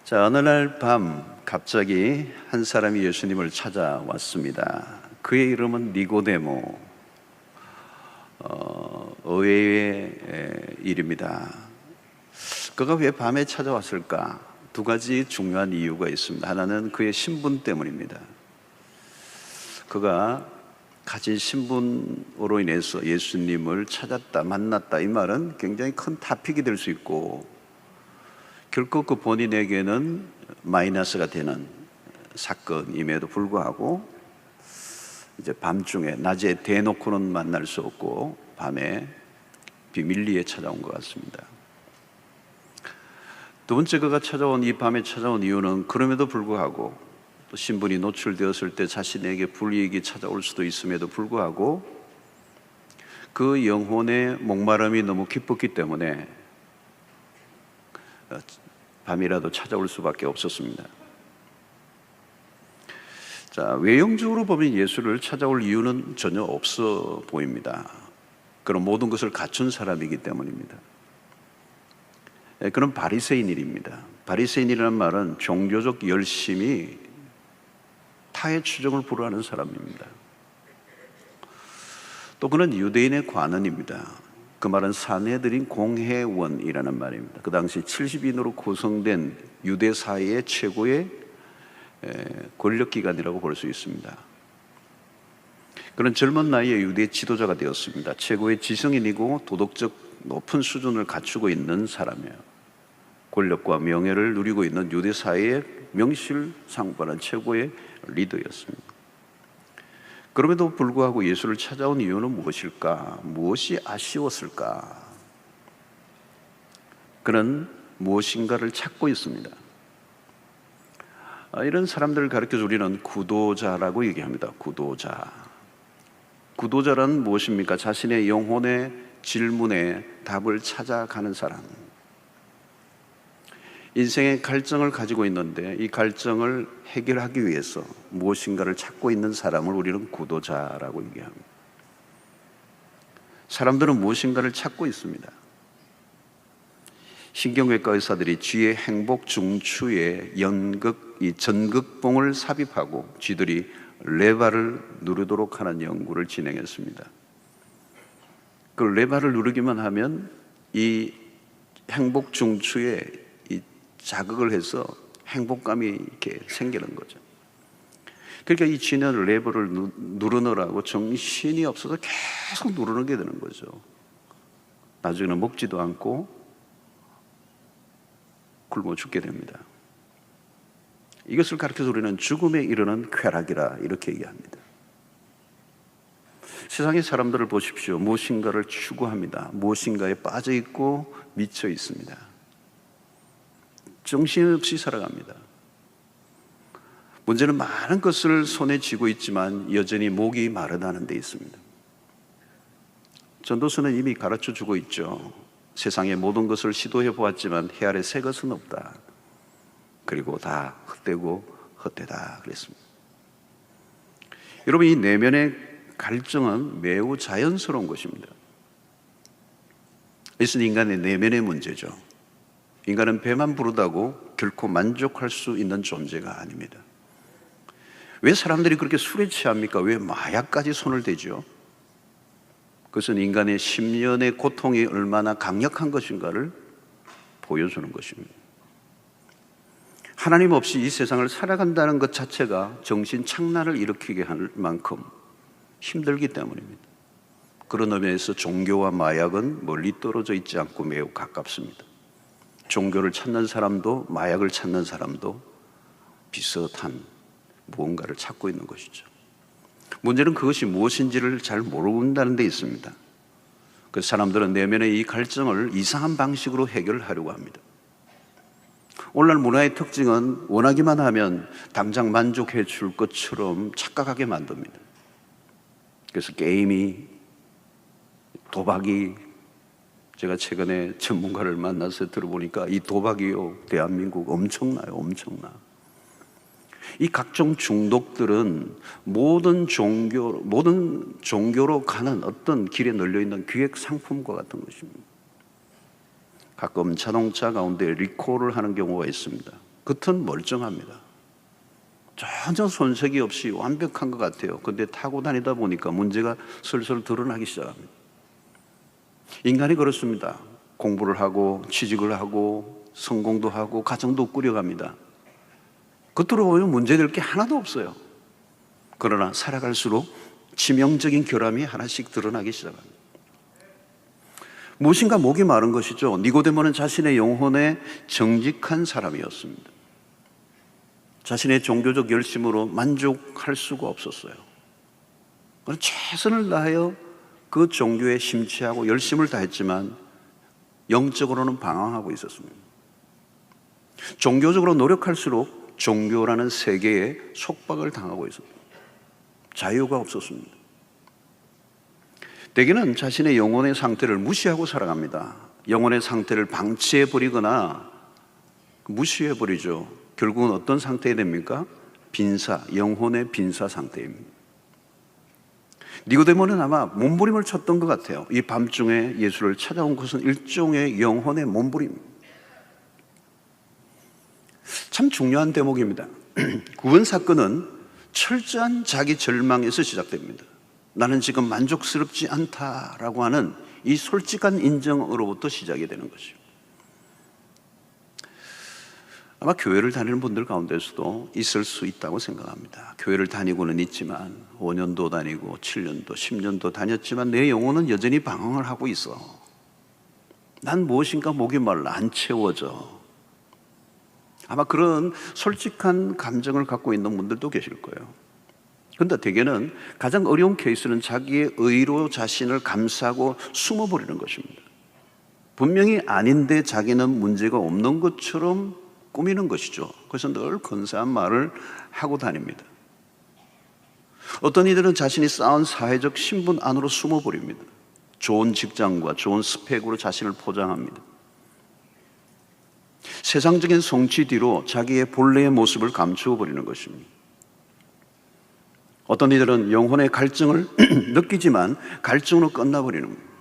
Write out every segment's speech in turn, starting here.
자, 어느 날 밤 갑자기 한 사람이 예수님을 찾아왔습니다. 그의 이름은 니고데모, 의외의 일입니다. 그가 왜 밤에 찾아왔을까? 두 가지 중요한 이유가 있습니다. 하나는 그의 신분 때문입니다. 그가 가진 신분으로 인해서 예수님을 찾았다, 만났다, 이 말은 굉장히 큰 타픽이 될 수 있고, 결코 그 본인에게는 마이너스가 되는 사건임에도 불구하고 이제 밤중에, 낮에 대놓고는 만날 수 없고 밤에 비밀리에 찾아온 것 같습니다. 두 번째, 그가 이 밤에 찾아온 이유는 그럼에도 불구하고, 또 신분이 노출되었을 때 자신에게 불이익이 찾아올 수도 있음에도 불구하고 그 영혼의 목마름이 너무 깊었기 때문에 밤이라도 찾아올 수밖에 없었습니다. 자, 외형적으로 보면 예수를 찾아올 이유는 전혀 없어 보입니다. 그런 모든 것을 갖춘 사람이기 때문입니다. 그런 바리새인일입니다. 바리새인이라는 말은 종교적 열심이 타의 추종을 불허하는 사람입니다. 또 그는 유대인의 관원입니다. 그 말은 사내들인 공회원이라는 말입니다. 그 당시 70인으로 구성된 유대 사회의 최고의 권력기관이라고 볼 수 있습니다. 그는 젊은 나이에 유대 지도자가 되었습니다. 최고의 지성인이고 도덕적 높은 수준을 갖추고 있는 사람이에요. 권력과 명예를 누리고 있는 유대 사회의 명실상부한 최고의 리더였습니다. 그럼에도 불구하고 예수를 찾아온 이유는 무엇일까? 무엇이 아쉬웠을까? 그는 무엇인가를 찾고 있습니다. 이런 사람들을 가르쳐서 우리는 구도자라고 얘기합니다. 구도자란 무엇입니까? 자신의 영혼의 질문에 답을 찾아가는 사람. 인생의 갈증을 가지고 있는데 이 갈증을 해결하기 위해서 무엇인가를 찾고 있는 사람을 우리는 구도자라고 얘기합니다. 사람들은 무엇인가를 찾고 있습니다. 신경외과 의사들이 쥐의 행복 중추에 전극봉을 삽입하고 쥐들이 레바를 누르도록 하는 연구를 진행했습니다. 그 레바를 누르기만 하면 이 행복 중추에 자극을 해서 행복감이 이렇게 생기는 거죠. 그러니까 이 쥐는 레버를 누르느라고 정신이 없어서 계속 누르게 되는 거죠. 나중에는 먹지도 않고 굶어 죽게 됩니다. 이것을 가르쳐서 우리는 죽음에 이르는 쾌락이라 이렇게 얘기합니다. 세상의 사람들을 보십시오. 무엇인가를 추구합니다. 무엇인가에 빠져 있고 미쳐 있습니다. 정신없이 살아갑니다. 문제는 많은 것을 손에 쥐고 있지만 여전히 목이 마르다는 데 있습니다. 전도서는 이미 가르쳐 주고 있죠. 세상의 모든 것을 시도해 보았지만 해 아래 새 것은 없다. 그리고 다 헛되고 헛되다 그랬습니다. 여러분, 이 내면의 갈증은 매우 자연스러운 것입니다. 이것은 인간의 내면의 문제죠. 인간은 배만 부르다고 결코 만족할 수 있는 존재가 아닙니다. 왜 사람들이 그렇게 술에 취합니까? 왜 마약까지 손을 대죠? 그것은 인간의 심연의 고통이 얼마나 강력한 것인가를 보여주는 것입니다. 하나님 없이 이 세상을 살아간다는 것 자체가 정신착란을 일으키게 할 만큼 힘들기 때문입니다. 그런 의미에서 종교와 마약은 멀리 떨어져 있지 않고 매우 가깝습니다. 종교를 찾는 사람도 마약을 찾는 사람도 비슷한 무언가를 찾고 있는 것이죠. 문제는 그것이 무엇인지를 잘 모른다는 데 있습니다. 그래서 사람들은 내면의 이 갈증을 이상한 방식으로 해결하려고 합니다. 오늘날 문화의 특징은 원하기만 하면 당장 만족해 줄 것처럼 착각하게 만듭니다. 그래서 게임이, 도박이, 제가 최근에 전문가를 만나서 들어보니까 이 도박이요, 대한민국 엄청나요. 이 각종 중독들은 모든 종교로 가는 어떤 길에 널려있는 기획 상품과 같은 것입니다. 가끔 자동차 가운데 리콜을 하는 경우가 있습니다. 겉은 멀쩡합니다. 전혀 손색이 없이 완벽한 것 같아요. 근데 타고 다니다 보니까 문제가 슬슬 드러나기 시작합니다. 인간이 그렇습니다. 공부를 하고 취직을 하고 성공도 하고 가정도 꾸려갑니다. 겉으로 보면 문제될 게 하나도 없어요. 그러나 살아갈수록 치명적인 결함이 하나씩 드러나기 시작합니다. 무엇인가 목이 마른 것이죠. 니고데모는 자신의 영혼에 정직한 사람이었습니다. 자신의 종교적 열심으로 만족할 수가 없었어요. 최선을 다하여 그 종교에 심취하고 열심을 다했지만 영적으로는 방황하고 있었습니다. 종교적으로 노력할수록 종교라는 세계에 속박을 당하고 있었습니다. 자유가 없었습니다. 대개는 자신의 영혼의 상태를 무시하고 살아갑니다. 영혼의 상태를 방치해버리거나 무시해버리죠. 결국은 어떤 상태에 됩니까? 빈사, 영혼의 빈사 상태입니다. 니고데모는 아마 몸부림을 쳤던 것 같아요. 이 밤중에 예수를 찾아온 것은 일종의 영혼의 몸부림. 참 중요한 대목입니다. 구원 사건은 철저한 자기 절망에서 시작됩니다. 나는 지금 만족스럽지 않다라고 하는 이 솔직한 인정으로부터 시작이 되는 것이죠. 아마 교회를 다니는 분들 가운데서도 있을 수 있다고 생각합니다. 교회를 다니고는 있지만 5년도 다니고 7년도 10년도 다녔지만 내 영혼은 여전히 방황을 하고 있어. 난 무엇인가 목이 말라 안 채워져. 아마 그런 솔직한 감정을 갖고 있는 분들도 계실 거예요. 그런데 대개는 가장 어려운 케이스는 자기의 의로 자신을 감싸고 숨어버리는 것입니다. 분명히 아닌데 자기는 문제가 없는 것처럼 꾸미는 것이죠. 그래서 늘 근사한 말을 하고 다닙니다. 어떤 이들은 자신이 쌓은 사회적 신분 안으로 숨어버립니다. 좋은 직장과 좋은 스펙으로 자신을 포장합니다. 세상적인 성취 뒤로 자기의 본래의 모습을 감추어 버리는 것입니다. 어떤 이들은 영혼의 갈증을 느끼지만 갈증으로 끝나버리는 겁니다.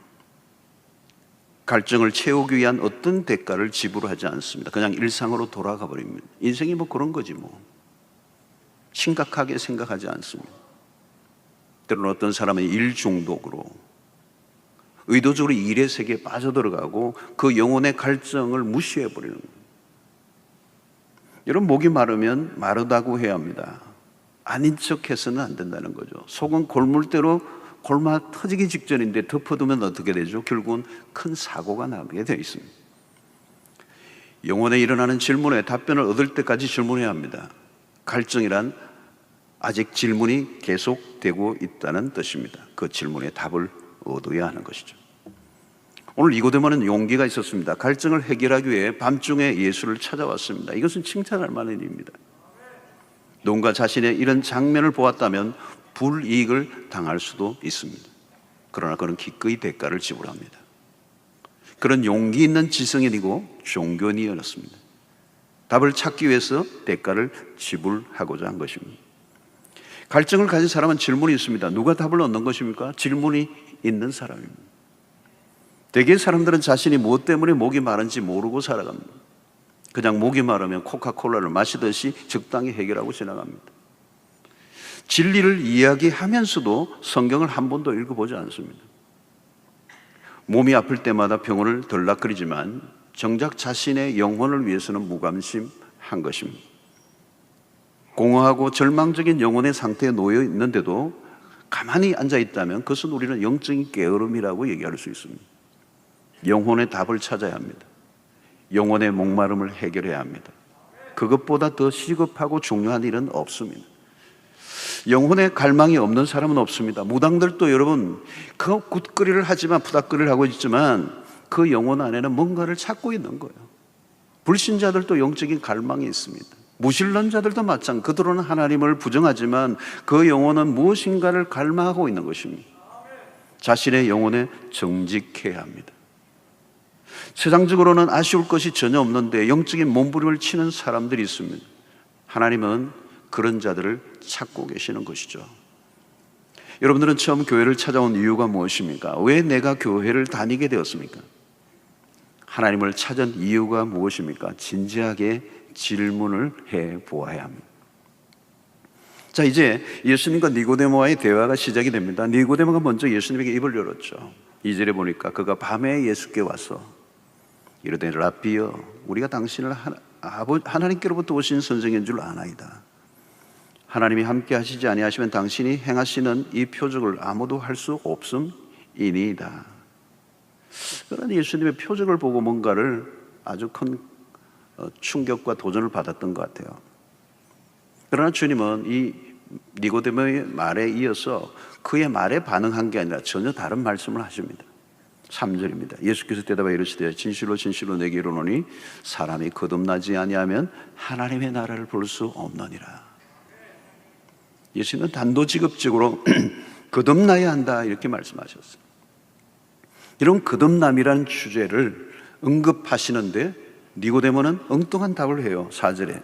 갈증을 채우기 위한 어떤 대가를 지불하지 않습니다. 그냥 일상으로 돌아가 버립니다. 인생이 뭐 그런 거지 뭐. 심각하게 생각하지 않습니다. 때로는 어떤 사람은 일 중독으로 의도적으로 일의 세계에 빠져들어가고 그 영혼의 갈증을 무시해 버리는 거예요. 여러분, 목이 마르면 마르다고 해야 합니다. 아닌 척해서는 안 된다는 거죠. 속은 골물대로 골마 터지기 직전인데 덮어두면 어떻게 되죠? 결국은 큰 사고가 나게 되어 있습니다. 영혼에 일어나는 질문에 답변을 얻을 때까지 질문해야 합니다. 갈증이란 아직 질문이 계속되고 있다는 뜻입니다. 그 질문에 답을 얻어야 하는 것이죠. 오늘 니고데모는 용기가 있었습니다. 갈증을 해결하기 위해 밤중에 예수를 찾아왔습니다. 이것은 칭찬할 만한 일입니다. 누군가 자신의 이런 장면을 보았다면 불이익을 당할 수도 있습니다. 그러나 그는 기꺼이 대가를 지불합니다. 그런 용기 있는 지성인이고 종교인이었습니다. 답을 찾기 위해서 대가를 지불하고자 한 것입니다. 갈증을 가진 사람은 질문이 있습니다. 누가 답을 얻는 것입니까? 질문이 있는 사람입니다. 대개 사람들은 자신이 무엇 때문에 목이 마른지 모르고 살아갑니다. 그냥 목이 마르면 코카콜라를 마시듯이 적당히 해결하고 지나갑니다. 진리를 이야기하면서도 성경을 한 번도 읽어보지 않습니다. 몸이 아플 때마다 병원을 들락거리지만 정작 자신의 영혼을 위해서는 무관심한 것입니다. 공허하고 절망적인 영혼의 상태에 놓여 있는데도 가만히 앉아 있다면 그것은 우리는 영적인 게으름이라고 얘기할 수 있습니다. 영혼의 답을 찾아야 합니다. 영혼의 목마름을 해결해야 합니다. 그것보다 더 시급하고 중요한 일은 없습니다. 영혼의 갈망이 없는 사람은 없습니다. 무당들도 여러분 그 굿거리를 하지만 푸닥거리를 하고 있지만 그 영혼 안에는 뭔가를 찾고 있는 거예요. 불신자들도 영적인 갈망이 있습니다. 무신론자들도 마찬가지. 그들은 하나님을 부정하지만 그 영혼은 무엇인가를 갈망하고 있는 것입니다. 자신의 영혼에 정직해야 합니다. 세상적으로는 아쉬울 것이 전혀 없는데 영적인 몸부림을 치는 사람들이 있습니다. 하나님은 그런 자들을 찾고 계시는 것이죠. 여러분들은 처음 교회를 찾아온 이유가 무엇입니까? 왜 내가 교회를 다니게 되었습니까? 하나님을 찾은 이유가 무엇입니까? 진지하게 질문을 해 보아야 합니다. 자, 이제 예수님과 니고데모와의 대화가 시작이 됩니다. 니고데모가 먼저 예수님에게 입을 열었죠. 2절에 보니까 그가 밤에 예수께 와서 이르되 라삐여, 우리가 당신을 하나님께로부터 오신 선생인 줄 아나이다. 하나님이 함께 하시지 아니하시면 당신이 행하시는 이 표적을 아무도 할 수 없음이니이다. 그러나 예수님의 표적을 보고 뭔가를 아주 큰 충격과 도전을 받았던 것 같아요. 그러나 주님은 이 니고데모의 말에 이어서 그의 말에 반응한 게 아니라 전혀 다른 말씀을 하십니다. 3절입니다. 예수께서 대답하여 이르시되 진실로 진실로 내게 이르노니 사람이 거듭나지 아니하면 하나님의 나라를 볼 수 없느니라. 예수님은 단도직입적으로 거듭나야 한다 이렇게 말씀하셨어요. 이런 거듭남이라는 주제를 언급하시는데 니고데모는 엉뚱한 답을 해요. 4절에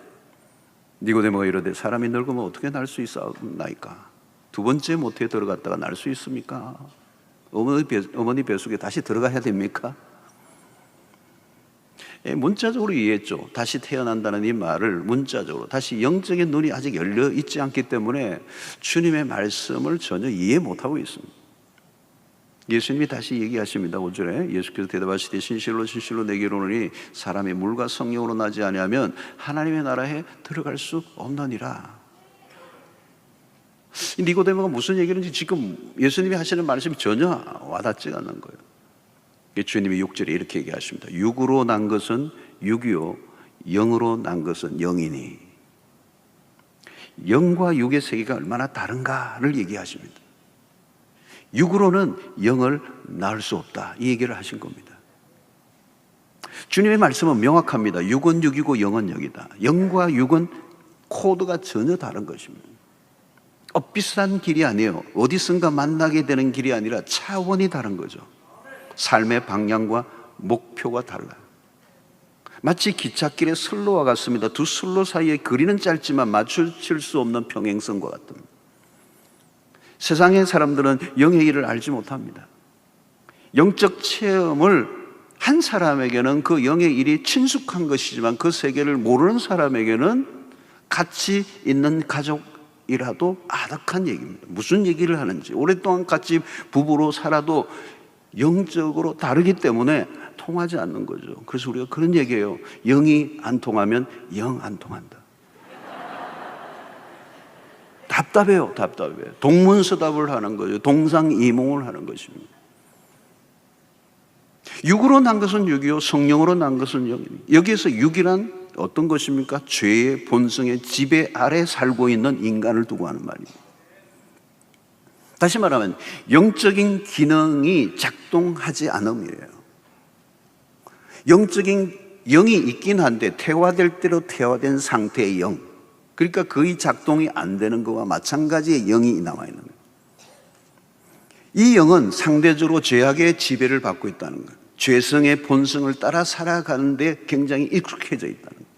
니고데모가 이르되 사람이 늙으면 어떻게 날 수 있사옵나이까? 두 번째 모태에 들어갔다가 날 수 있습니까? 어머니 뱃속에 다시 들어가야 됩니까? 문자적으로 이해했죠. 다시 태어난다는 이 말을 문자적으로 다시 영적인 눈이 아직 열려 있지 않기 때문에 주님의 말씀을 전혀 이해 못하고 있습니다. 예수님이 다시 얘기하십니다. 5절에 예수께서 대답하시되 진실로 진실로 내게 이르노니 사람이 물과 성령으로 나지 아니하면 하나님의 나라에 들어갈 수 없느니라. 니고데모가 무슨 얘기인지 지금 예수님이 하시는 말씀이 전혀 와닿지 않는 거예요. 주님이 6절에 이렇게 얘기하십니다. 육으로 난 것은 육이요 영으로 난 것은 영이니. 영과 육의 세계가 얼마나 다른가를 얘기하십니다. 육으로는 영을 낳을 수 없다 이 얘기를 하신 겁니다. 주님의 말씀은 명확합니다. 육은 육이고 영은 영이다. 영과 육은 코드가 전혀 다른 것입니다. 비슷한 길이 아니에요. 어디선가 만나게 되는 길이 아니라 차원이 다른 거죠. 삶의 방향과 목표가 달라요. 마치 기찻길의 선로와 같습니다. 두 선로 사이의 거리는 짧지만 맞추칠 수 없는 평행선과 같습니다. 세상의 사람들은 영의 일을 알지 못합니다. 영적 체험을 한 사람에게는 그 영의 일이 친숙한 것이지만 그 세계를 모르는 사람에게는 같이 있는 가족이라도 아득한 얘기입니다. 무슨 얘기를 하는지 오랫동안 같이 부부로 살아도 영적으로 다르기 때문에 통하지 않는 거죠. 그래서 우리가 그런 얘기해요. 영이 안 통하면 영 안 통한다. 답답해요. 답답해요. 동문서답을 하는 거죠. 동상이몽을 하는 것입니다. 육으로 난 것은 육이요 성령으로 난 것은 영입니다. 여기에서 육이란 어떤 것입니까? 죄의 본성의 지배 아래 살고 있는 인간을 두고 하는 말입니다. 다시 말하면 영적인 기능이 작동하지 않음이에요. 영적인 영이 있긴 한데 퇴화될 대로 퇴화된 상태의 영, 그러니까 거의 작동이 안 되는 것과 마찬가지의 영이 남아 있는 거예요. 이 영은 상대적으로 죄악의 지배를 받고 있다는 거예요. 죄성의 본성을 따라 살아가는데 굉장히 익숙해져 있다는 거예요.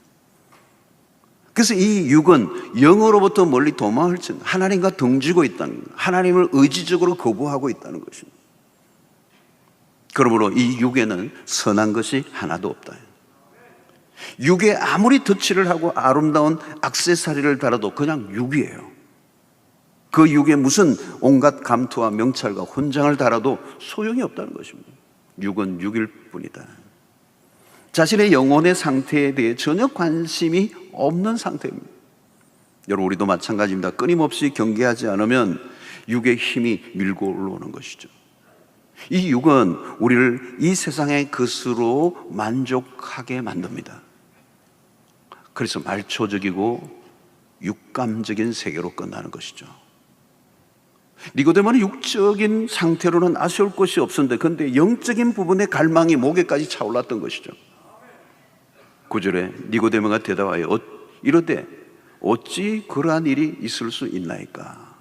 그래서 이 육은 영으로부터 멀리 도망을 친 하나님과 등지고 있다는 거예요. 하나님을 의지적으로 거부하고 있다는 것입니다. 그러므로 이 육에는 선한 것이 하나도 없다. 육에 아무리 덧칠을 하고 아름다운 액세서리를 달아도 그냥 육이에요. 그 육에 무슨 온갖 감투와 명찰과 훈장을 달아도 소용이 없다는 것입니다. 육은 육일 뿐이다. 자신의 영혼의 상태에 대해 전혀 관심이 없는 상태입니다. 여러분, 우리도 마찬가지입니다. 끊임없이 경계하지 않으면 육의 힘이 밀고 올라오는 것이죠. 이 육은 우리를 이 세상의 것으로 만족하게 만듭니다. 그래서 말초적이고 육감적인 세계로 끝나는 것이죠. 니고데모는 육적인 상태로는 아쉬울 것이 없었는데 그런데 영적인 부분의 갈망이 목에까지 차올랐던 것이죠. 9절에 니고데모가 대답하여 이르되 어찌 그러한 일이 있을 수 있나이까?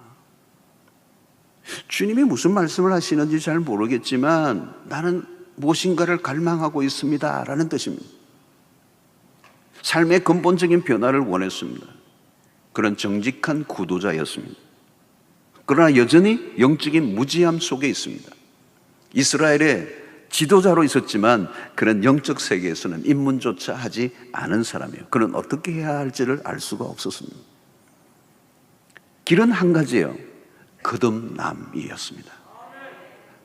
주님이 무슨 말씀을 하시는지 잘 모르겠지만 나는 무엇인가를 갈망하고 있습니다 라는 뜻입니다. 삶의 근본적인 변화를 원했습니다. 그런 정직한 구도자였습니다. 그러나 여전히 영적인 무지함 속에 있습니다. 이스라엘의 지도자로 있었지만 그는 영적 세계에서는 입문조차 하지 않은 사람이에요. 그는 어떻게 해야 할지를 알 수가 없었습니다. 길은 한 가지예요. 거듭남이었습니다.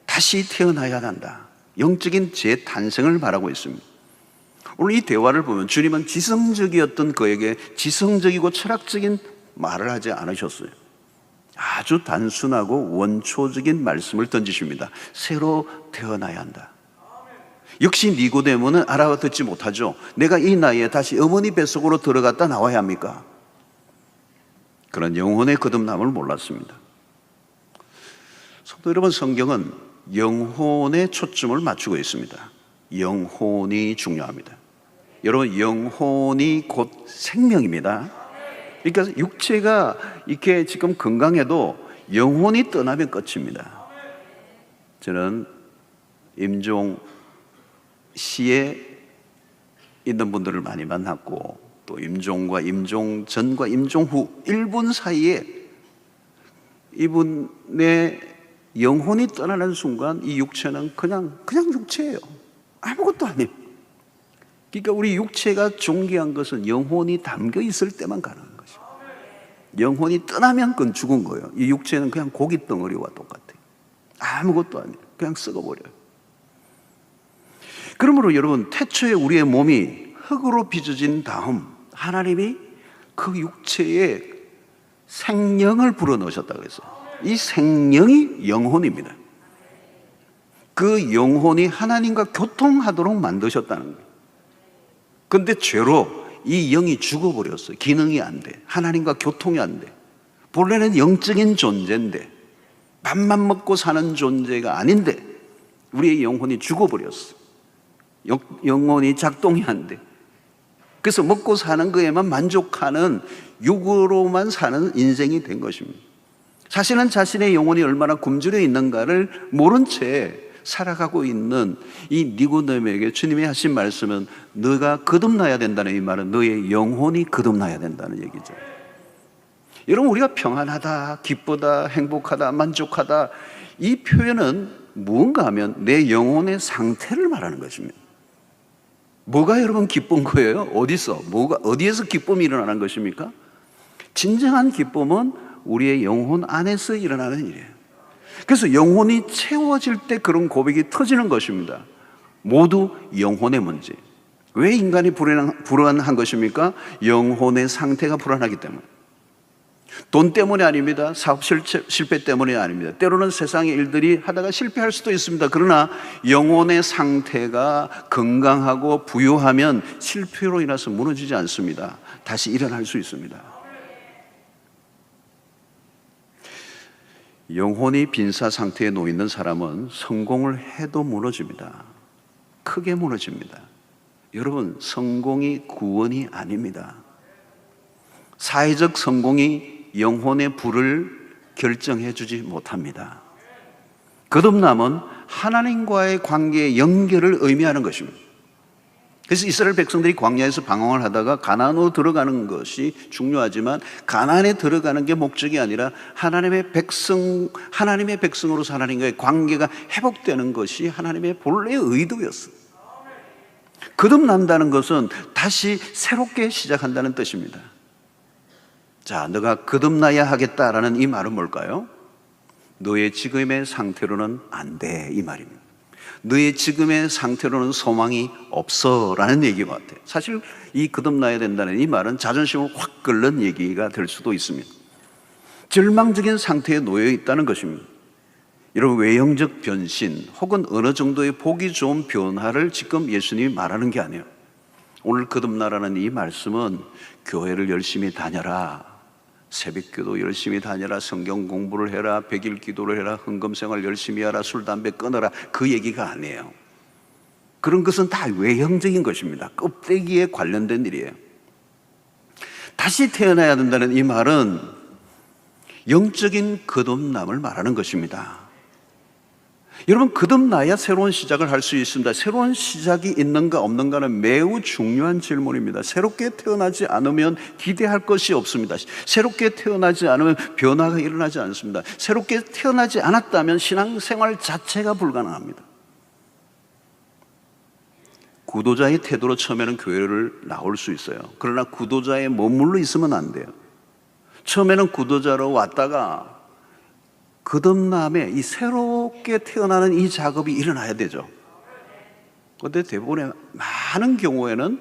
다시 태어나야 한다. 영적인 재탄생을 바라고 있습니다. 오늘 이 대화를 보면 주님은 지성적이었던 그에게 지성적이고 철학적인 말을 하지 않으셨어요. 아주 단순하고 원초적인 말씀을 던지십니다. 새로 태어나야 한다. 역시 니고데모는 알아듣지 못하죠. 내가 이 나이에 다시 어머니 뱃속으로 들어갔다 나와야 합니까? 그런 영혼의 거듭남을 몰랐습니다. 성도 여러분, 성경은 영혼에 초점을 맞추고 있습니다. 영혼이 중요합니다. 여러분, 영혼이 곧 생명입니다. 그러니까 육체가 이렇게 지금 건강해도 영혼이 떠나면 끝입니다. 저는 임종 시에 있는 분들을 많이 만났고, 또 임종과 임종 전과 임종 후 1분 사이에 이분의 영혼이 떠나는 순간 이 육체는 그냥 육체예요. 아무것도 아니에요. 그러니까 우리 육체가 존귀한 것은 영혼이 담겨 있을 때만 가능한 것이에요. 영혼이 떠나면 그건 죽은 거예요. 이 육체는 그냥 고기 덩어리와 똑같아요. 아무것도 아니에요. 그냥 썩어버려요. 그러므로 여러분, 태초에 우리의 몸이 흙으로 빚어진 다음 하나님이 그 육체에 생명을 불어넣으셨다고 했어요. 이 생명이 영혼입니다. 그 영혼이 하나님과 교통하도록 만드셨다는 거예요. 그런데 죄로 이 영이 죽어버렸어요. 기능이 안 돼. 하나님과 교통이 안 돼. 본래는 영적인 존재인데, 밥만 먹고 사는 존재가 아닌데 우리의 영혼이 죽어버렸어. 영혼이 작동이 안 돼. 그래서 먹고 사는 거에만 만족하는 육으로만 사는 인생이 된 것입니다. 사실은 자신의 영혼이 얼마나 굶주려 있는가를 모른 채 살아가고 있는 이 니고데모에게 주님이 하신 말씀은, 너가 거듭나야 된다는 이 말은 너의 영혼이 거듭나야 된다는 얘기죠. 여러분, 우리가 평안하다, 기쁘다, 행복하다, 만족하다, 이 표현은 무언가 하면 내 영혼의 상태를 말하는 것입니다. 뭐가 여러분 기쁜 거예요? 어디에서 기쁨이 일어나는 것입니까? 진정한 기쁨은 우리의 영혼 안에서 일어나는 일이에요. 그래서 영혼이 채워질 때 그런 고백이 터지는 것입니다. 모두 영혼의 문제. 왜 인간이 불안한 것입니까? 영혼의 상태가 불안하기 때문에. 돈 때문이 아닙니다. 사업 실패 때문이 아닙니다. 때로는 세상의 일들이 하다가 실패할 수도 있습니다. 그러나 영혼의 상태가 건강하고 부유하면 실패로 인해서 무너지지 않습니다. 다시 일어날 수 있습니다. 영혼이 빈사 상태에 놓여 있는 사람은 성공을 해도 무너집니다. 크게 무너집니다. 여러분, 성공이 구원이 아닙니다. 사회적 성공이 영혼의 불을 결정해 주지 못합니다. 거듭남은 하나님과의 관계의 연결을 의미하는 것입니다. 그래서 이스라엘 백성들이 광야에서 방황을 하다가 가나안으로 들어가는 것이 중요하지만, 가나안에 들어가는 게 목적이 아니라 하나님의 백성으로서 하나님과의 관계가 회복되는 것이 하나님의 본래의 의도였어요. 거듭난다는 것은 다시 새롭게 시작한다는 뜻입니다. 자, 너가 거듭나야 하겠다라는 이 말은 뭘까요? 너의 지금의 상태로는 안 돼, 이 말입니다. 너의 지금의 상태로는 소망이 없어 라는 얘기인 것 같아요. 사실 이 거듭나야 된다는 이 말은 자존심을 확 끓는 얘기가 될 수도 있습니다. 절망적인 상태에 놓여 있다는 것입니다. 이런 외형적 변신 혹은 어느 정도의 보기 좋은 변화를 지금 예수님이 말하는 게 아니에요. 오늘 거듭나라는 이 말씀은 교회를 열심히 다녀라, 새벽기도 열심히 다녀라, 성경 공부를 해라, 백일 기도를 해라, 헌금생활 열심히 하라, 술 담배 끊어라, 그 얘기가 아니에요. 그런 것은 다 외형적인 것입니다. 껍데기에 관련된 일이에요. 다시 태어나야 된다는 이 말은 영적인 거듭남을 말하는 것입니다. 여러분, 거듭나야 새로운 시작을 할 수 있습니다. 새로운 시작이 있는가 없는가는 매우 중요한 질문입니다. 새롭게 태어나지 않으면 기대할 것이 없습니다. 새롭게 태어나지 않으면 변화가 일어나지 않습니다. 새롭게 태어나지 않았다면 신앙생활 자체가 불가능합니다. 구도자의 태도로 처음에는 교회를 나올 수 있어요. 그러나 구도자에 머물러 있으면 안 돼요. 처음에는 구도자로 왔다가 거듭남에 이 새롭게 태어나는 이 작업이 일어나야 되죠. 그런데 대부분의 많은 경우에는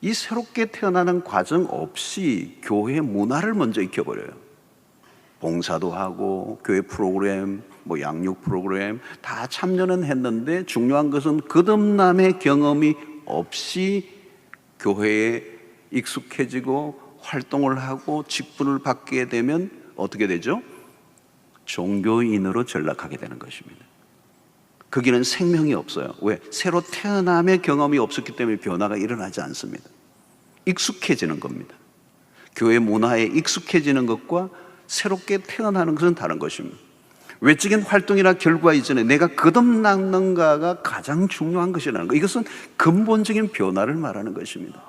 이 새롭게 태어나는 과정 없이 교회 문화를 먼저 익혀버려요. 봉사도 하고 교회 프로그램, 양육 프로그램 다 참여는 했는데 중요한 것은 거듭남의 경험이 없이 교회에 익숙해지고 활동을 하고 직분을 받게 되면 어떻게 되죠? 종교인으로 전락하게 되는 것입니다. 거기는 생명이 없어요. 왜? 새로 태어남의 경험이 없었기 때문에 변화가 일어나지 않습니다. 익숙해지는 겁니다. 교회 문화에 익숙해지는 것과 새롭게 태어나는 것은 다른 것입니다. 외적인 활동이나 결과 이전에 내가 거듭났는가가 가장 중요한 것이라는 것. 이것은 근본적인 변화를 말하는 것입니다.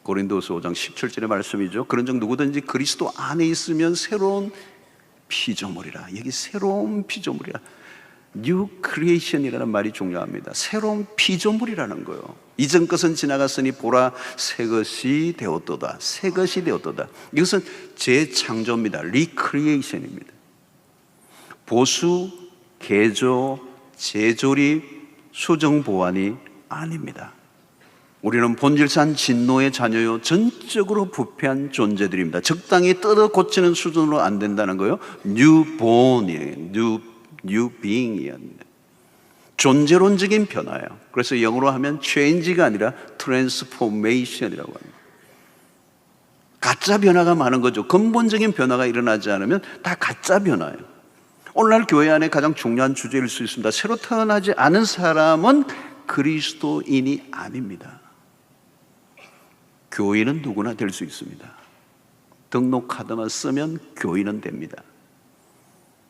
고린도서 5장 17절의 말씀이죠. 그런즉 누구든지 그리스도 안에 있으면 새로운 피조물이라. 여기 새로운 피조물이라. New creation이라는 말이 중요합니다. 새로운 피조물이라는 거예요. 이전 것은 지나갔으니 보라 새 것이 되었도다. 새 것이 되었도다. 이것은 재창조입니다. Recreation입니다. 보수, 개조, 재조립, 수정 보완이 아닙니다. 우리는 본질상 진노의 자녀요 전적으로 부패한 존재들입니다. 적당히 뜯어 고치는 수준으로 안 된다는 거예요. Newborn이에요. New being이에요. 존재론적인 변화예요. 그래서 영어로 하면 change가 아니라 transformation이라고 합니다. 가짜 변화가 많은 거죠. 근본적인 변화가 일어나지 않으면 다 가짜 변화예요. 오늘날 교회 안에 가장 중요한 주제일 수 있습니다. 새로 태어나지 않은 사람은 그리스도인이 아닙니다. 교인은 누구나 될 수 있습니다. 등록카드만 쓰면 교인은 됩니다.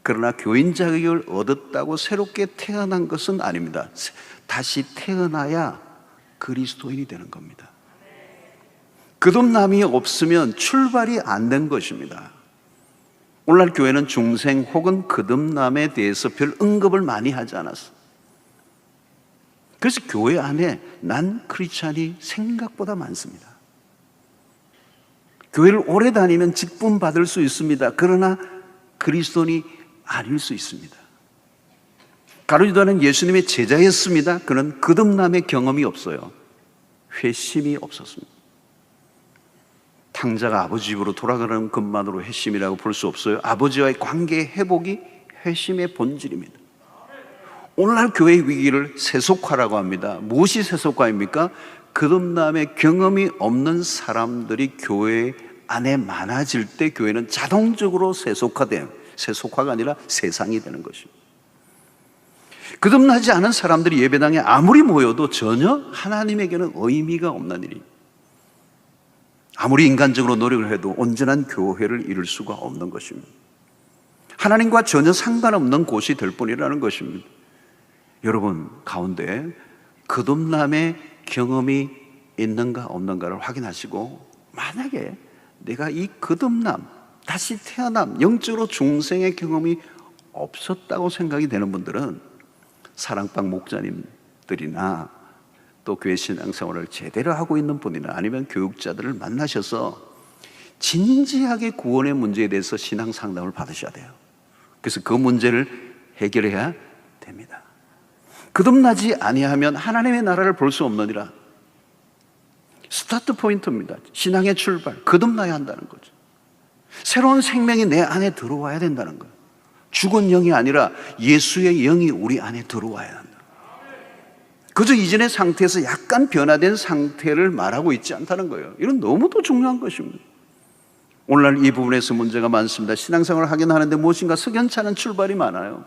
그러나 교인 자격을 얻었다고 새롭게 태어난 것은 아닙니다. 다시 태어나야 그리스도인이 되는 겁니다. 거듭남이 없으면 출발이 안 된 것입니다. 오늘날 교회는 중생 혹은 거듭남에 대해서 별 언급을 많이 하지 않았어요. 그래서 교회 안에 난 크리스찬이 생각보다 많습니다. 교회를 오래 다니면 직분 받을 수 있습니다. 그러나 그리스도인이 아닐 수 있습니다. 가룟유다는 예수님의 제자였습니다. 그는 거듭남의 경험이 없어요. 회심이 없었습니다. 탕자가 아버지 집으로 돌아가는 것만으로 회심이라고 볼 수 없어요. 아버지와의 관계 회복이 회심의 본질입니다. 오늘날 교회의 위기를 세속화라고 합니다. 무엇이 세속화입니까? 거듭남의 경험이 없는 사람들이 교회 안에 많아질 때 교회는 자동적으로 세속화돼요. 세속화가 아니라 세상이 되는 것입니다. 거듭나지 않은 사람들이 예배당에 아무리 모여도 전혀 하나님에게는 의미가 없는 일입니다. 아무리 인간적으로 노력을 해도 온전한 교회를 이룰 수가 없는 것입니다. 하나님과 전혀 상관없는 곳이 될 뿐이라는 것입니다. 여러분 가운데 거듭남의 경험이 있는가 없는가를 확인하시고, 만약에 내가 이 거듭남, 다시 태어남, 영적으로 중생의 경험이 없었다고 생각이 되는 분들은 사랑방 목자님들이나 또 교회 신앙생활을 제대로 하고 있는 분이나 아니면 교육자들을 만나셔서 진지하게 구원의 문제에 대해서 신앙 상담을 받으셔야 돼요. 그래서 그 문제를 해결해야 됩니다. 거듭나지 아니하면 하나님의 나라를 볼 수 없느니라. 스타트 포인트입니다. 신앙의 출발, 거듭나야 한다는 거죠. 새로운 생명이 내 안에 들어와야 된다는 거예요. 죽은 영이 아니라 예수의 영이 우리 안에 들어와야 한다. 그저 이전의 상태에서 약간 변화된 상태를 말하고 있지 않다는 거예요. 이건 너무도 중요한 것입니다. 오늘날 이 부분에서 문제가 많습니다. 신앙생활을 하긴 하는데 무엇인가 석연치 않은 출발이 많아요.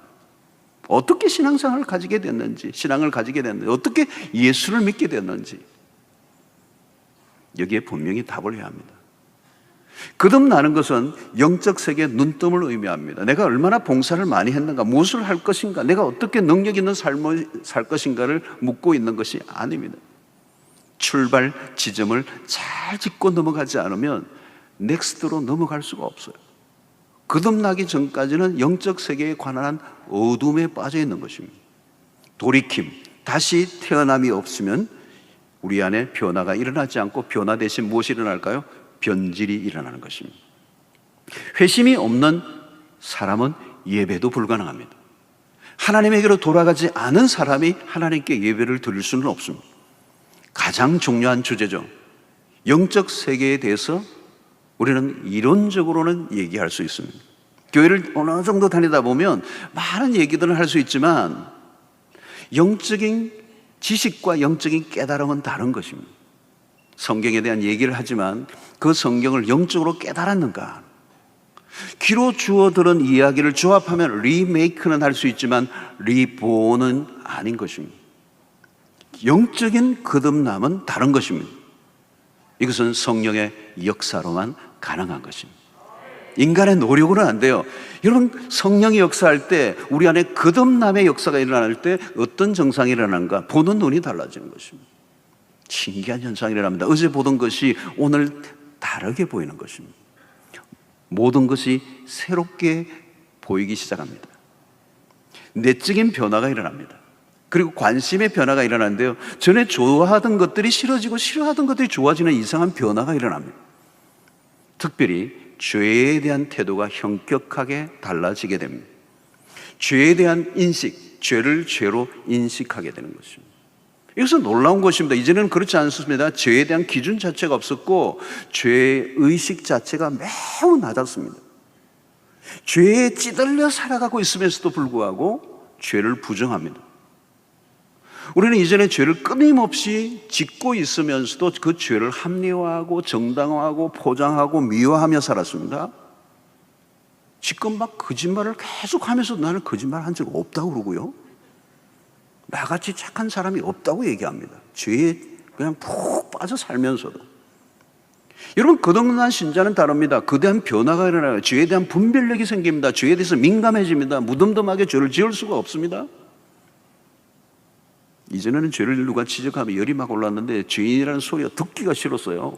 어떻게 신앙생활을 가지게 됐는지, 신앙을 가지게 됐는지, 어떻게 예수를 믿게 됐는지, 여기에 분명히 답을 해야 합니다. 거듭나는 것은 영적 세계의 눈뜸을 의미합니다. 내가 얼마나 봉사를 많이 했는가, 무엇을 할 것인가, 내가 어떻게 능력 있는 삶을 살 것인가를 묻고 있는 것이 아닙니다. 출발 지점을 잘 짚고 넘어가지 않으면 넥스트로 넘어갈 수가 없어요. 거듭나기 전까지는 영적 세계에 관한 어둠에 빠져 있는 것입니다. 돌이킴, 다시 태어남이 없으면 우리 안에 변화가 일어나지 않고 변화 대신 무엇이 일어날까요? 변질이 일어나는 것입니다. 회심이 없는 사람은 예배도 불가능합니다. 하나님에게로 돌아가지 않은 사람이 하나님께 예배를 드릴 수는 없습니다. 가장 중요한 주제죠. 영적 세계에 대해서 우리는 이론적으로는 얘기할 수 있습니다. 교회를 어느 정도 다니다 보면 많은 얘기들을 할 수 있지만 영적인 지식과 영적인 깨달음은 다른 것입니다. 성경에 대한 얘기를 하지만 그 성경을 영적으로 깨달았는가? 귀로 주워 들은 이야기를 조합하면 리메이크는 할 수 있지만 리보는 아닌 것입니다. 영적인 거듭남은 다른 것입니다. 이것은 성령의 역사로만 가능한 것입니다. 인간의 노력으로는 안 돼요. 여러분, 성령이 역사할 때 우리 안에 거듭남의 역사가 일어날 때 어떤 증상이 일어나는가? 보는 눈이 달라지는 것입니다. 신기한 현상이 일어납니다. 어제 보던 것이 오늘 다르게 보이는 것입니다. 모든 것이 새롭게 보이기 시작합니다. 내적인 변화가 일어납니다. 그리고 관심의 변화가 일어나는데요, 전에 좋아하던 것들이 싫어지고 싫어하던 것들이 좋아지는 이상한 변화가 일어납니다. 특별히 죄에 대한 태도가 현격하게 달라지게 됩니다. 죄에 대한 인식, 죄를 죄로 인식하게 되는 것입니다. 이것은 놀라운 것입니다. 이제는 그렇지 않습니다. 죄에 대한 기준 자체가 없었고 죄의 의식 자체가 매우 낮았습니다. 죄에 찌들려 살아가고 있으면서도 불구하고 죄를 부정합니다. 우리는 이전에 죄를 끊임없이 짓고 있으면서도 그 죄를 합리화하고 정당화하고 포장하고 미화하며 살았습니다. 지금 막 거짓말을 계속하면서 나는 거짓말 한 적 없다고 그러고요, 나같이 착한 사람이 없다고 얘기합니다. 죄에 그냥 푹 빠져 살면서도. 여러분, 거듭난 신자는 다릅니다. 그에 대한 변화가 일어나요. 죄에 대한 분별력이 생깁니다. 죄에 대해서 민감해집니다. 무덤덤하게 죄를 지을 수가 없습니다. 이전에는 죄를 누가 지적하면 열이 막 올랐는데 죄인이라는 소리가 듣기가 싫었어요.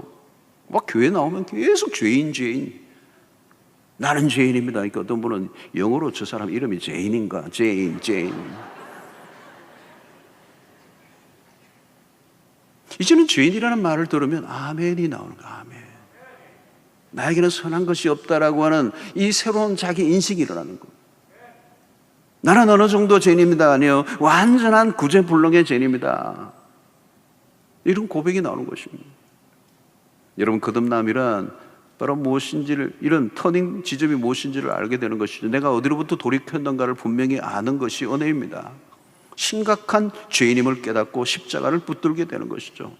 막 교회 나오면 계속 죄인. 나는 죄인입니다. 그러니까 어떤 분은 영어로 저 사람 이름이 제인인가? 제인. 이제는 죄인이라는 말을 들으면 아멘이 나오는 거야. 아멘. 나에게는 선한 것이 없다라고 하는 이 새로운 자기 인식이 일어나는 거예요. 나는 어느 정도 죄인입니다. 아니요, 완전한 구제불능의 죄인입니다. 이런 고백이 나오는 것입니다. 여러분, 거듭남이란 바로 무엇인지를, 이런 터닝 지점이 무엇인지를 알게 되는 것이죠. 내가 어디로부터 돌이켰는가를 분명히 아는 것이 은혜입니다. 심각한 죄인임을 깨닫고 십자가를 붙들게 되는 것이죠.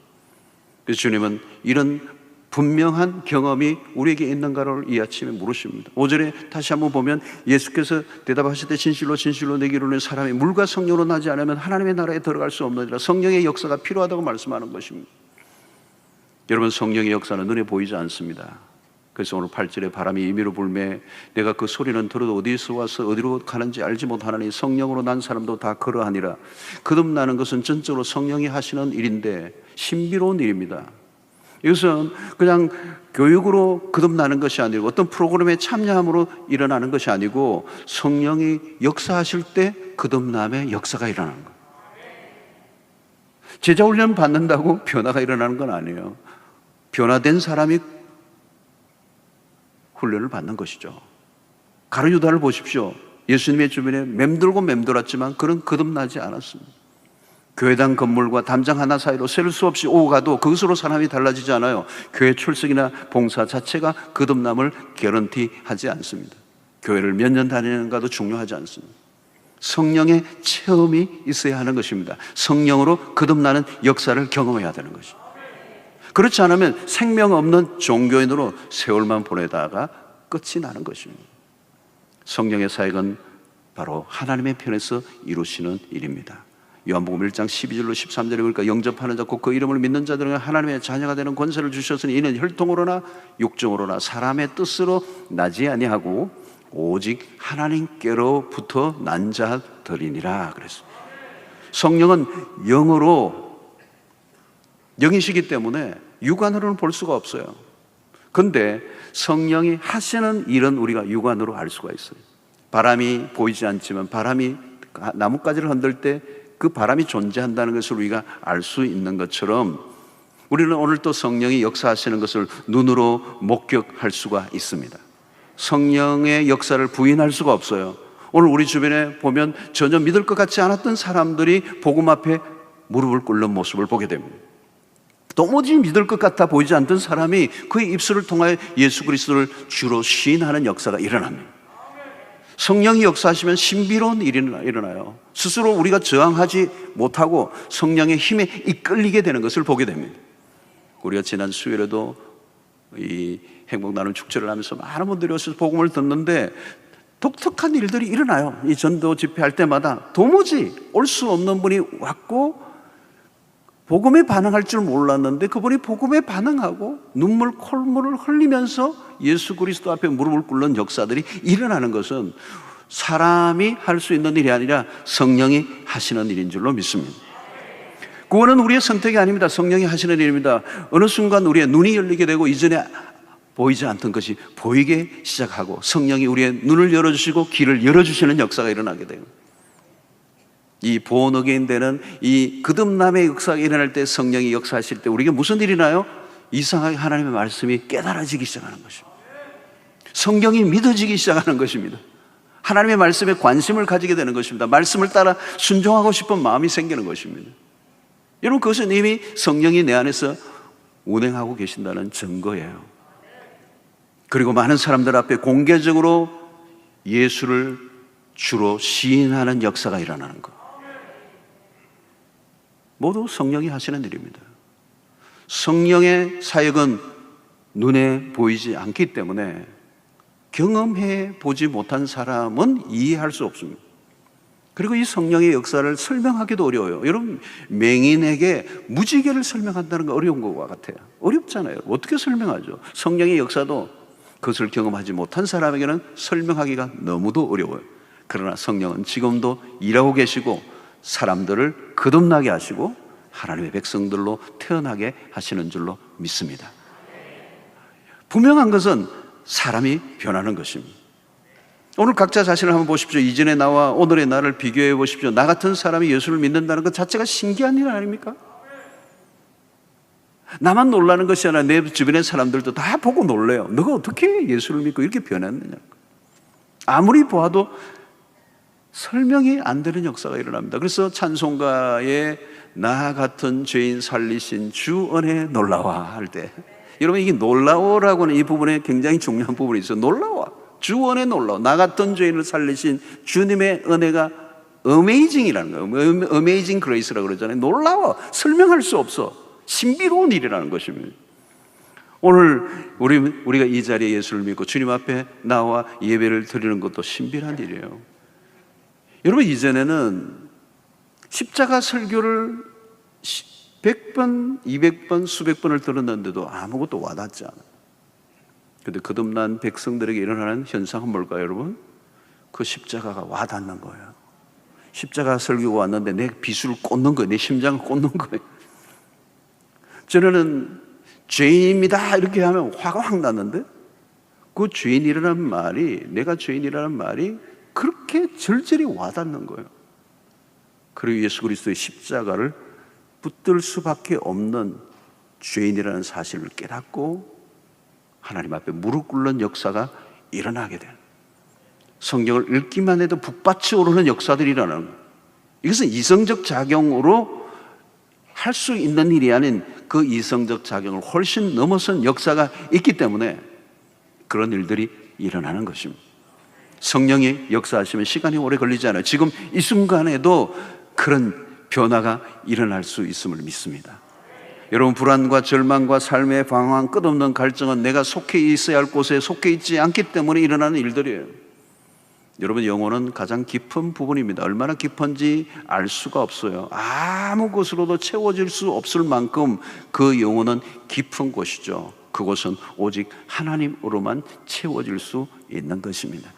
그래서 주님은 이런 분명한 경험이 우리에게 있는가를 이 아침에 물으십니다. 5절에 다시 한번 보면 예수께서 대답하실 때 진실로 내게 이르는 사람이 물과 성령으로 나지 않으면 하나님의 나라에 들어갈 수 없느니라. 성령의 역사가 필요하다고 말씀하는 것입니다. 여러분, 성령의 역사는 눈에 보이지 않습니다. 그래서 오늘 8절에 바람이 임의로 불매 내가 그 소리는 들어도 어디서 와서 어디로 가는지 알지 못하나니 성령으로 난 사람도 다 그러하니라. 거듭나는 것은 전적으로 성령이 하시는 일인데 신비로운 일입니다. 이것은 그냥 교육으로 거듭나는 것이 아니고 어떤 프로그램에 참여함으로 일어나는 것이 아니고 성령이 역사하실 때 거듭남의 역사가 일어나는 거예요. 제자 훈련 받는다고 변화가 일어나는 건 아니에요. 변화된 사람이 훈련을 받는 것이죠. 가룟 유다를 보십시오. 예수님의 주변에 맴돌았지만 그는 거듭나지 않았습니다. 교회당 건물과 담장 하나 사이로 셀 수 없이 오고 가도 그것으로 사람이 달라지지 않아요. 교회 출석이나 봉사 자체가 거듭남을 개런티하지 않습니다. 교회를 몇 년 다니는가도 중요하지 않습니다. 성령의 체험이 있어야 하는 것입니다. 성령으로 거듭나는 역사를 경험해야 되는 것입니다. 그렇지 않으면 생명 없는 종교인으로 세월만 보내다가 끝이 나는 것입니다. 성령의 사역은 바로 하나님의 편에서 이루시는 일입니다. 요한복음 1장 12절로 13절에 보니까 영접하는 자 곧 그 이름을 믿는 자들은 하나님의 자녀가 되는 권세를 주셨으니 이는 혈통으로나 육정으로나 사람의 뜻으로 나지 아니하고 오직 하나님께로부터 난 자들이니라 그랬습니다. 성령은 영이시기 때문에 육안으로는 볼 수가 없어요. 그런데 성령이 하시는 일은 우리가 육안으로 알 수가 있어요. 바람이 보이지 않지만 바람이 나뭇가지를 흔들 때 그 바람이 존재한다는 것을 우리가 알 수 있는 것처럼 우리는 오늘 또 성령이 역사하시는 것을 눈으로 목격할 수가 있습니다. 성령의 역사를 부인할 수가 없어요. 오늘 우리 주변에 보면 전혀 믿을 것 같지 않았던 사람들이 복음 앞에 무릎을 꿇는 모습을 보게 됩니다. 도무지 믿을 것 같아 보이지 않던 사람이 그의 입술을 통하여 예수 그리스도를 주로 시인하는 역사가 일어납니다. 성령이 역사하시면 신비로운 일이 일어나요. 스스로 우리가 저항하지 못하고 성령의 힘에 이끌리게 되는 것을 보게 됩니다. 우리가 지난 수요일에도 이 행복 나눔 축제를 하면서 많은 분들이 오셔서 복음을 듣는데 독특한 일들이 일어나요. 이 전도 집회할 때마다 도무지 올 수 없는 분이 왔고 복음에 반응할 줄 몰랐는데 그분이 복음에 반응하고 눈물 콧물을 흘리면서 예수 그리스도 앞에 무릎을 꿇는 역사들이 일어나는 것은 사람이 할 수 있는 일이 아니라 성령이 하시는 일인 줄로 믿습니다. 그거는 우리의 선택이 아닙니다. 성령이 하시는 일입니다. 어느 순간 우리의 눈이 열리게 되고 이전에 보이지 않던 것이 보이게 시작하고 성령이 우리의 눈을 열어주시고 귀를 열어주시는 역사가 일어나게 돼요. 이 보너게인 되는 이 거듭남의 역사가 일어날 때 성령이 역사하실 때 우리에게 무슨 일이 나요? 이상하게 하나님의 말씀이 깨달아지기 시작하는 것입니다. 성경이 믿어지기 시작하는 것입니다. 하나님의 말씀에 관심을 가지게 되는 것입니다. 말씀을 따라 순종하고 싶은 마음이 생기는 것입니다. 여러분, 그것은 이미 성령이 내 안에서 운행하고 계신다는 증거예요. 그리고 많은 사람들 앞에 공개적으로 예수를 주로 시인하는 역사가 일어나는 것, 모두 성령이 하시는 일입니다. 성령의 사역은 눈에 보이지 않기 때문에 경험해 보지 못한 사람은 이해할 수 없습니다. 그리고 이 성령의 역사를 설명하기도 어려워요. 여러분, 맹인에게 무지개를 설명한다는 거 어려운 것과 같아요. 어렵잖아요. 어떻게 설명하죠? 성령의 역사도 그것을 경험하지 못한 사람에게는 설명하기가 너무도 어려워요. 그러나 성령은 지금도 일하고 계시고 사람들을 거듭나게 하시고 하나님의 백성들로 태어나게 하시는 줄로 믿습니다. 분명한 것은 사람이 변하는 것입니다. 오늘 각자 자신을 한번 보십시오. 이전의 나와 오늘의 나를 비교해 보십시오. 나 같은 사람이 예수를 믿는다는 것 자체가 신기한 일 아닙니까? 나만 놀라는 것이 아니라 내 주변의 사람들도 다 보고 놀래요. 너가 어떻게 예수를 믿고 이렇게 변했느냐. 아무리 보아도 설명이 안 되는 역사가 일어납니다. 그래서 찬송가에 나 같은 죄인 살리신 주 은혜 놀라워 할 때, 여러분, 이게 놀라워라고 하는 이 부분에 굉장히 중요한 부분이 있어요. 놀라워. 주 은혜 놀라워. 나 같은 죄인을 살리신 주님의 은혜가 어메이징이라는 거예요. 어메이징 그레이스라고 그러잖아요. 놀라워. 설명할 수 없어. 신비로운 일이라는 것입니다. 오늘 우리가 이 자리에 예수를 믿고 주님 앞에 나와 예배를 드리는 것도 신비한 일이에요. 여러분, 이전에는 십자가 설교를 100번, 200번, 수백 번을 들었는데도 아무것도 와닿지 않아요. 그런데 거듭난 백성들에게 일어나는 현상은 뭘까요, 여러분? 그 십자가가 와닿는 거예요. 십자가 설교가 왔는데 내 비수를 꽂는 거예요. 내 심장을 꽂는 거예요. 저는 죄인입니다 이렇게 하면 화가 확 났는데 그 죄인이라는 말이, 내가 죄인이라는 말이 그렇게 절절히 와닿는 거예요. 그리고 예수 그리스도의 십자가를 붙들 수밖에 없는 죄인이라는 사실을 깨닫고 하나님 앞에 무릎 꿇는 역사가 일어나게 돼요. 성경을 읽기만 해도 북받쳐 오르는 역사들이 일어나는 거예요. 이것은 이성적 작용으로 할 수 있는 일이 아닌 그 이성적 작용을 훨씬 넘어선 역사가 있기 때문에 그런 일들이 일어나는 것입니다. 성령이 역사하시면 시간이 오래 걸리지 않아요. 지금 이 순간에도 그런 변화가 일어날 수 있음을 믿습니다. 여러분, 불안과 절망과 삶의 방황, 끝없는 갈증은 내가 속해 있어야 할 곳에 속해 있지 않기 때문에 일어나는 일들이에요. 여러분, 영혼은 가장 깊은 부분입니다. 얼마나 깊은지 알 수가 없어요. 아무 곳으로도 채워질 수 없을 만큼 그 영혼은 깊은 곳이죠. 그곳은 오직 하나님으로만 채워질 수 있는 것입니다.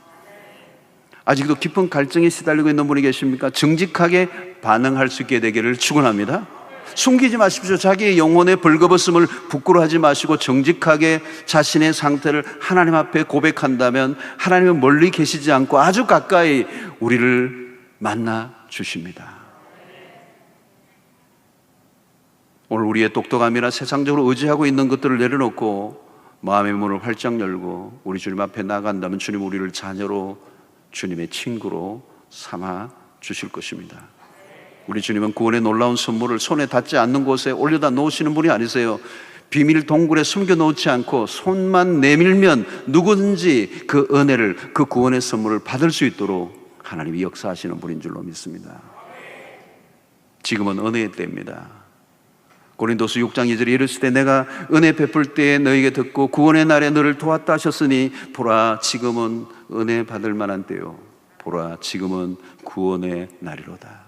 아직도 깊은 갈증에 시달리고 있는 분이 계십니까? 정직하게 반응할 수 있게 되기를 축원합니다. 숨기지 마십시오. 자기의 영혼의 벌거벗음을 부끄러워하지 마시고 정직하게 자신의 상태를 하나님 앞에 고백한다면 하나님은 멀리 계시지 않고 아주 가까이 우리를 만나 주십니다. 오늘 우리의 똑똑함이나 세상적으로 의지하고 있는 것들을 내려놓고 마음의 문을 활짝 열고 우리 주님 앞에 나간다면 주님 우리를 자녀로, 주님의 친구로 삼아 주실 것입니다. 우리 주님은 구원의 놀라운 선물을 손에 닿지 않는 곳에 올려다 놓으시는 분이 아니세요. 비밀 동굴에 숨겨놓지 않고 손만 내밀면 누구든지 그 은혜를, 그 구원의 선물을 받을 수 있도록 하나님이 역사하시는 분인 줄로 믿습니다. 지금은 은혜의 때입니다. 고린도서 6장 2절에 이르시되 내가 은혜 베풀 때에 너에게 듣고 구원의 날에 너를 도왔다 하셨으니 보라 지금은 은혜 받을 만한 때요, 보라 지금은 구원의 날이로다.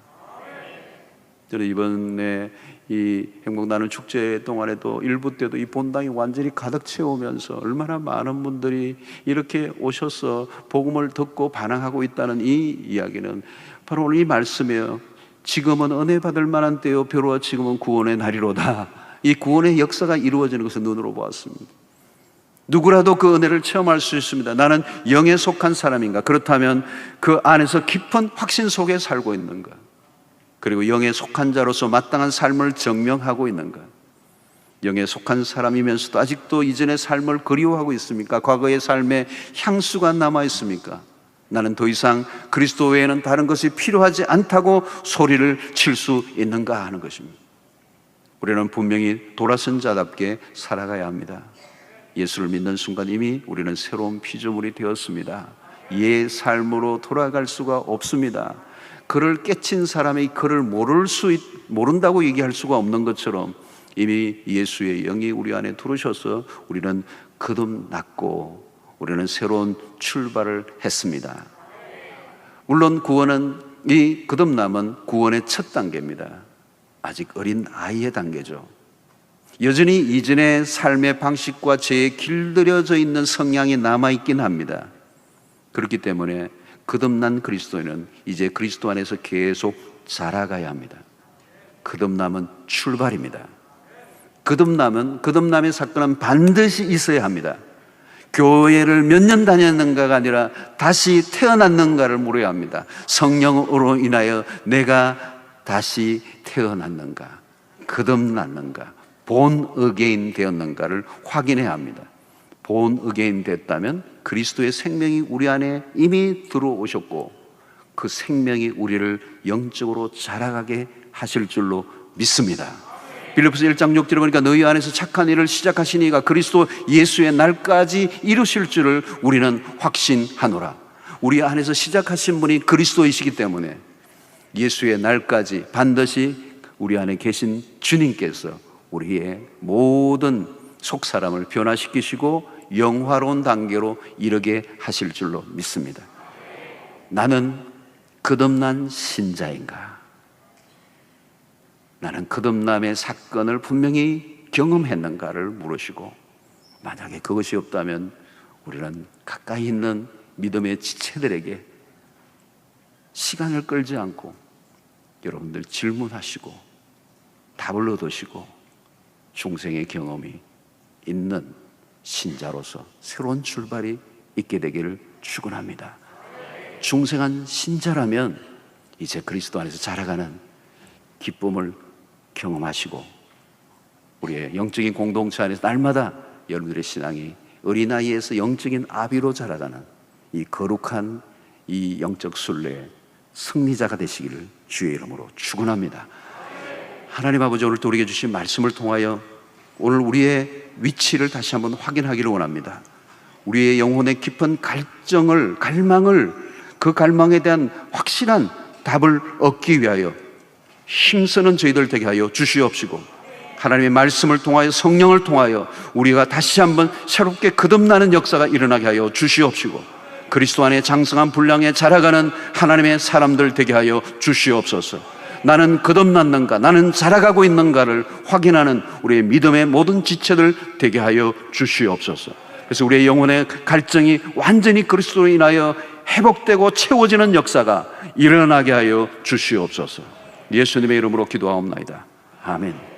저는 이번에 이 행복 나눔 축제 동안에도 일부 때도 이 본당이 완전히 가득 채우면서 얼마나 많은 분들이 이렇게 오셔서 복음을 듣고 반응하고 있다는 이 이야기는 바로 오늘 이 말씀이에요. 지금은 은혜 받을 만한 때요, 비로소 지금은 구원의 날이로다. 이 구원의 역사가 이루어지는 것을 눈으로 보았습니다. 누구라도 그 은혜를 체험할 수 있습니다. 나는 영에 속한 사람인가? 그렇다면 그 안에서 깊은 확신 속에 살고 있는가? 그리고 영에 속한 자로서 마땅한 삶을 증명하고 있는가? 영에 속한 사람이면서도 아직도 이전의 삶을 그리워하고 있습니까? 과거의 삶에 향수가 남아 있습니까? 나는 더 이상 그리스도 외에는 다른 것이 필요하지 않다고 소리를 칠 수 있는가 하는 것입니다. 우리는 분명히 돌아선 자답게 살아가야 합니다. 예수를 믿는 순간 이미 우리는 새로운 피조물이 되었습니다. 옛 삶으로 돌아갈 수가 없습니다. 그를 깨친 사람이 그를 모른다고 얘기할 수가 없는 것처럼 이미 예수의 영이 우리 안에 들어오셔서 우리는 거듭났고 우리는 새로운 출발을 했습니다. 물론 구원은, 이 거듭남은 구원의 첫 단계입니다. 아직 어린 아이의 단계죠. 여전히 이전의 삶의 방식과 죄에 길들여져 있는 성향이 남아있긴 합니다. 그렇기 때문에 거듭난 그리스도인은 이제 그리스도 안에서 계속 자라가야 합니다. 거듭남은 출발입니다. 거듭남의 사건은 반드시 있어야 합니다. 교회를 몇 년 다녔는가가 아니라 다시 태어났는가를 물어야 합니다. 성령으로 인하여 내가 다시 태어났는가, 거듭났는가, 본 어게인 되었는가를 확인해야 합니다. 본 어게인 됐다면 그리스도의 생명이 우리 안에 이미 들어오셨고 그 생명이 우리를 영적으로 자라가게 하실 줄로 믿습니다. 빌립보서 1장 6절에 보니까 너희 안에서 착한 일을 시작하신 이가 그리스도 예수의 날까지 이루실 줄을 우리는 확신하노라. 우리 안에서 시작하신 분이 그리스도이시기 때문에 예수의 날까지 반드시 우리 안에 계신 주님께서 우리의 모든 속사람을 변화시키시고 영화로운 단계로 이르게 하실 줄로 믿습니다. 나는 거듭난 신자인가? 나는 거듭남의 사건을 분명히 경험했는가를 물으시고, 만약에 그것이 없다면 우리는 가까이 있는 믿음의 지체들에게 시간을 끌지 않고 여러분들 질문하시고 답을 얻으시고 중생의 경험이 있는 신자로서 새로운 출발이 있게 되기를 축원합니다. 중생한 신자라면 이제 그리스도 안에서 자라가는 기쁨을 경험하시고 우리의 영적인 공동체 안에서 날마다 여러분들의 신앙이 어린아이에서 영적인 아비로 자라가는 이 거룩한 이 영적 순례의 승리자가 되시기를 주의 이름으로 축원합니다. 하나님 아버지, 오늘 또 우리에게 주신 말씀을 통하여 오늘 우리의 위치를 다시 한번 확인하기를 원합니다. 우리의 영혼의 깊은 갈망을, 그 갈망에 대한 확실한 답을 얻기 위하여 힘쓰는 저희들 되게 하여 주시옵시고, 하나님의 말씀을 통하여 성령을 통하여 우리가 다시 한번 새롭게 거듭나는 역사가 일어나게 하여 주시옵시고, 그리스도 안에 장성한 분량에 자라가는 하나님의 사람들 되게 하여 주시옵소서. 나는 거듭났는가, 나는 자라가고 있는가를 확인하는 우리의 믿음의 모든 지체들 되게 하여 주시옵소서. 그래서 우리의 영혼의 갈증이 완전히 그리스도로 인하여 회복되고 채워지는 역사가 일어나게 하여 주시옵소서. 예수님의 이름으로 기도하옵나이다. 아멘.